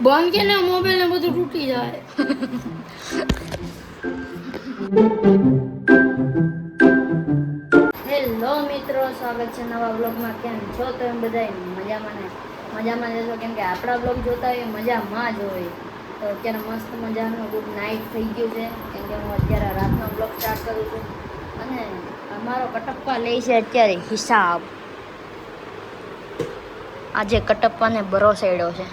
બંધ કે ને મોબાઈલ ને બધું તૂટી જાય. હેલો મિત્રો, સ્વાગત છે નવા બ્લોગમાં. કેમ છો તમે બધા? મજામાં જશો, કેમ કે આપણા બ્લોગ જોતા હોય મજામાં જ હોય. તો અત્યારે મસ્ત મજાનું ગુડ નાઇટ થઈ ગયું છે, કેમ કે હું અત્યારે રાતનો બ્લોગ સ્ટાર્ટ કરું છું. અને અમારો કટપ્પા લે છે અત્યારે હિસાબ. આજે કટપ્પાને ભરોસે એડો છે.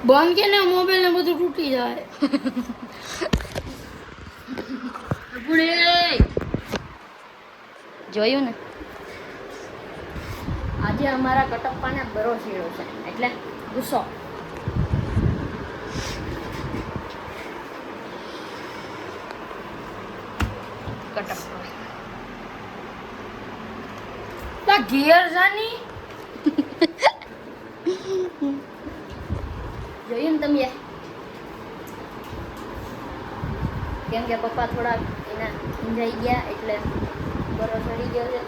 બંધ કે ને મોબાઈલ ને બધું તૂટી જાય. જોયું ને, આજે અમારા કટપ્પાને ભરોસે એડો છે એટલે ગુસ્સો. કટપ્પા ઘેર જાની જોયું ને તમે, કેમ કે પપ્પા થોડા એના સમજાઈ ગયા એટલે બરો ચડી ગયો છે.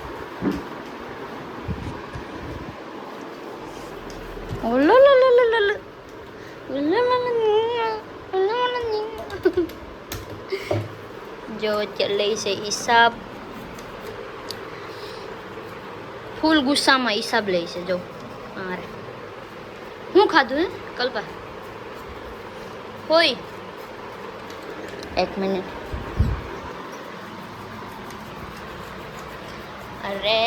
જો ચલે છે હિસાબ, ફૂલ ગુસ્સામાં હિસાબ લે છે. જો મારે હું ખાધું હે કલ્પા હોય. એક મિનિટ, અરે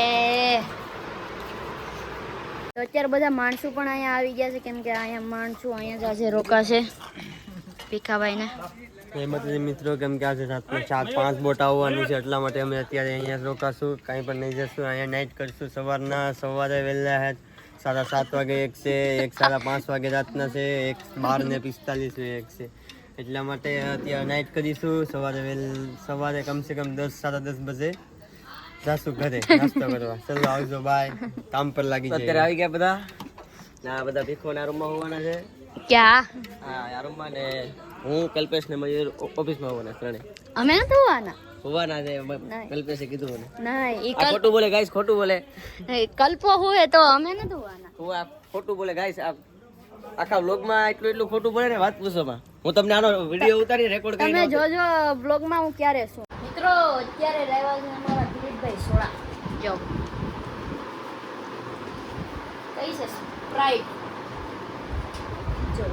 તો અત્યારે બધા માણસો પણ અહીંયા આવી ગયા છે, કેમ કે અહીંયા માણસો અહીંયા જ આજે રોકાશે ભીખાભાઈને. એમાં મિત્રો, કેમ કે આજે રાતના 4-5 બોટ આવવાની છે, એટલા માટે અમે અત્યારે અહીંયા રોકાશું, કાંઈ પણ નહીં જશું. અહીંયા નાઇટ કરશું. સવારે વહેલા હે 7:30 વાગે એક છે, એક 5:30 વાગે રાતના છે, એક 12:45 એક છે. એટલા માટે અત્યારે નાઇટ કરીશું. સવારે કમસે કમ 10-10:30 બજે જાશું ઘરે નાસ્તો કરવા. ચલો આવજો, બાય. કામ પર લાગી જાય. અત્યારે આવી ગયા બધા. ના બધા ભીખોના રૂમમાં હોવાના છે. ક્યાં? હા, આ રૂમમાં ને હું કલ્પેશ ને મયુર ઓફિસમાં હોવાના ત્રણે. અમે નથી હોવાના છે. કલ્પેશે કીધું મને. નહીં, ખોટું બોલે ગાઈસ, ખોટું બોલે. કલ્પો હોય તો અમે નથી હોવાના. હું આ ખોટું બોલે ગાઈસ. આખા વ્લોગમાં એટલું ખોટું બોલે ને વાત પૂછોમાં. હું તમને આનો વિડિયો ઉતારી રેકોર્ડ કરી. તમે જોજો બ્લોગમાં હું ક્યારે છું. મિત્રો અત્યારે લાવ્યા છે અમારા દિલીપભાઈ સોડા. જો કઈ છે સ્પ્રાઇટ. જો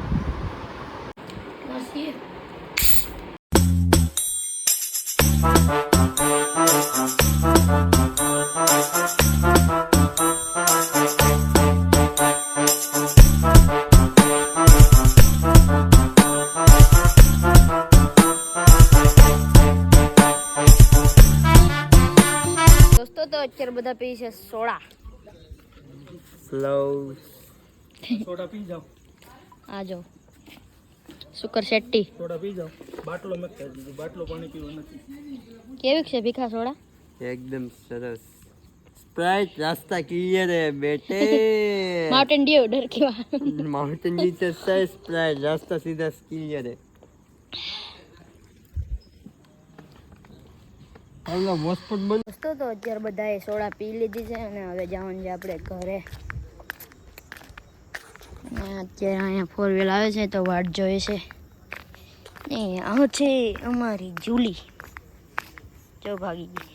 નસી તો અત્યારે બધા પી છે સોડા. સ્લો સોડા પી જાઓ. આ જો શુકર શેટ્ટી સોડા પી જાઓ. બાટલો મત કરી દીધો, બાટલો પાણી પીવો નથી. કેવી છે ભીખા સોડા? એકદમ સરસ. સ્પ્રાઇટ રાસ્તા ક્લિયર है बेटे. माउंटेन ड्यू डर के माउंटेन ड्यू से स्प्राइट रास्ता सीधा क्लियर है. हेलो मोस्टपोट बन દોસ્તો તો અત્યારે બધાએ સોડા પી લીધી છે અને હવે જવાનું છે આપણે ઘરે. અને અત્યારે અહીંયા 4 વ્હીલ આવે છે તો વાટ જોઈએ છે. ને આ છે અમારી જુલી. જો ભાગી ગઈ,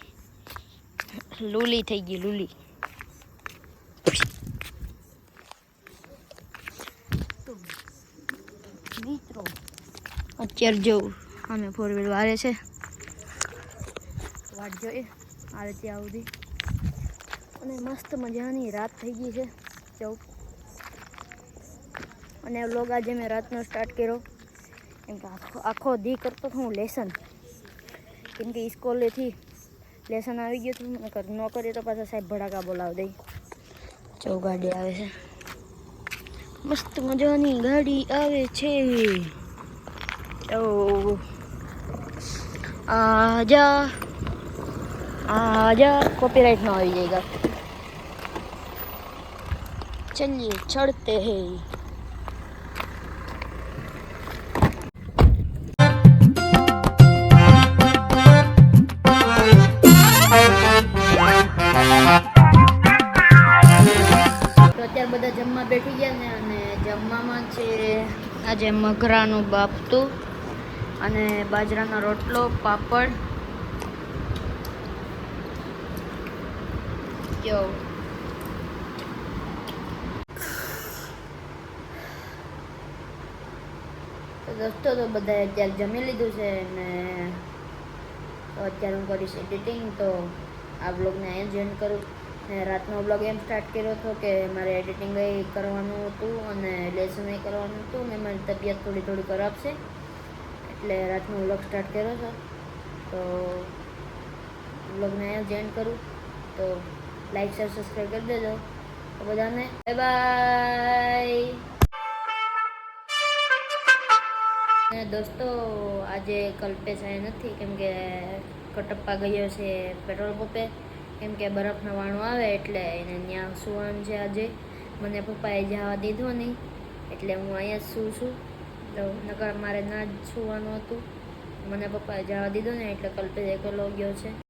લૂલી થઈ ગઈ લૂલી. મિત્રો અત્યારે જો અમે 4 વ્હીલ વાળે છે, વાટ જોઈએ આવે ત્યાં સુધી. અને મસ્ત મજાની રાત થઈ ગઈ છે. જો અને વ્લોગ આજે મેં રાતનો સ્ટાર્ટ કર્યો, કેમ કે આખો દી કરતો હું લેસન, કેમ કે સ્કૂલેથી લેસન આવી ગયું હતું. ન કરીએ તો પાછા સાહેબ ભડાકા બોલાવી દઈ. જો ગાડી આવે છે, મસ્ત મજાની ગાડી આવે છે. ઓ આજા आजा, कॉपीराइट ना हो जाएगा. चलिए चढ़ते हैं. તો અત્યારે બધા જમવા બેઠી ગયા ને, અને જમવામાં છે આજે મગરાનું બાફતું અને બાજરાનો રોટલો, પાપડ. જો તો દોસ્તો, તો બધાએ અત્યારે જમી લીધું છે ને તો અત્યારે હું કરીશ એડિટિંગ. તો આ બ્લોગને અહીંયા જ એન્ડ કરું. ને રાતનો બ્લોગ એમ સ્ટાર્ટ કર્યો હતો કે મારે એડિટિંગ કરવાનું હતું અને લેસન કરવાનું હતું ને મારી તબિયત થોડી ખરાબ છે એટલે રાતનો બ્લોગ સ્ટાર્ટ કર્યો હતો. તો બ્લોગને અહીંયા જ એન્ડ કરું. તો લાઈક શેર સબસ્ક્રાઈબ કરી દેજો. તો બધાને બાય બાય. અને દોસ્તો, આજે કલ્પેશ અહીંયા નથી કેમ કે કટપ્પા ગયો છે પેટ્રોલ પંપે, કેમ કે બરફનો વાણો આવે એટલે એને ત્યાં સુવાનું છે આજે. મને પપ્પાએ જવા દીધો નહીં એટલે હું અહીંયા જ સૂઉં છું. તો નકર મારે ના જ સુવાનું હતું, મને પપ્પાએ જવા દીધો ને એટલે કલ્પેશ એકલો ગયો છે.